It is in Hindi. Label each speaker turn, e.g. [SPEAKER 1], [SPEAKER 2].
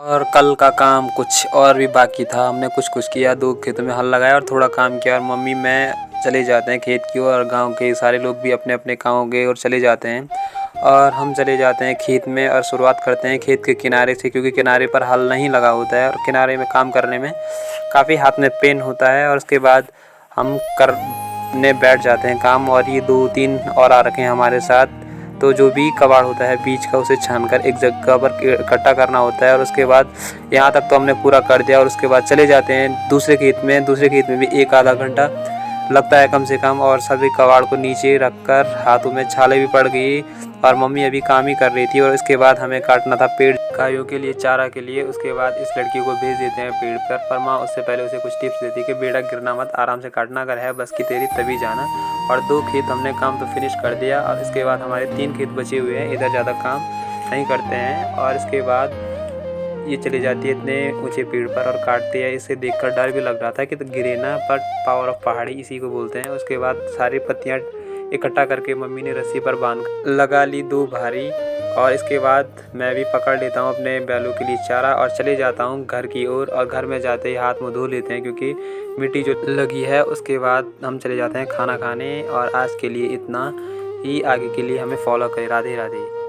[SPEAKER 1] और कल का काम कुछ और भी बाकी था। हमने कुछ किया, 2 खेतों में हल लगाया और थोड़ा काम किया और मम्मी मैं चले जाते हैं खेत की ओर और गांव के सारे लोग भी अपने अपने कामों के ओर चले जाते हैं और हम चले जाते हैं खेत में और शुरुआत करते हैं खेत के किनारे से, क्योंकि किनारे पर हल नहीं लगा होता है और किनारे में काम करने में काफ़ी हाथ में पेन होता है। और उसके बाद हम करने बैठ जाते हैं काम। और ये 2-3 और आ रखे हैं हमारे साथ। तो जो भी कबाड़ होता है बीज का, उसे छानकर एक जगह पर इकट्ठा करना होता है और उसके बाद यहाँ तक तो हमने पूरा कर दिया और उसके बाद चले जाते हैं दूसरे खेत में। दूसरे खेत में भी 1-आधा घंटा लगता है कम से कम, और सभी कबाड़ को नीचे रखकर हाथों में छाले भी पड़ गई और मम्मी अभी काम ही कर रही थी। और इसके बाद हमें काटना था पेड़ गायों के लिए, चारा के लिए। उसके बाद इस लड़की को भेज देते हैं पेड़ पर माँ उससे पहले उसे कुछ टिप्स देती है कि बेटा गिरना मत, आराम से काटना, अगर है बस की तेरी तभी जाना। और 2 खेत हमने काम तो फिनिश कर दिया और इसके बाद हमारे 3 खेत बचे हुए हैं, इधर ज़्यादा काम नहीं करते हैं। और इसके बाद ये चली जाती है इतने ऊंचे पेड़ पर और काटती है। इसे देखकर डर भी लग रहा था कि तो गिरे ना, बट पावर ऑफ पहाड़ी इसी को बोलते हैं। उसके बाद सारी पत्तियां इकट्ठा करके मम्मी ने रस्सी पर बांध लगा ली 2 भारी। और इसके बाद मैं भी पकड़ लेता हूँ अपने बैलों के लिए चारा और चले जाता हूँ घर की ओर। और घर में जाते ही हाथ मुँह धो लेते हैं क्योंकि मिट्टी जो लगी है। उसके बाद हम चले जाते हैं खाना खाने। और आज के लिए इतना ही, आगे के लिए हमें फॉलो करें। राधे राधे।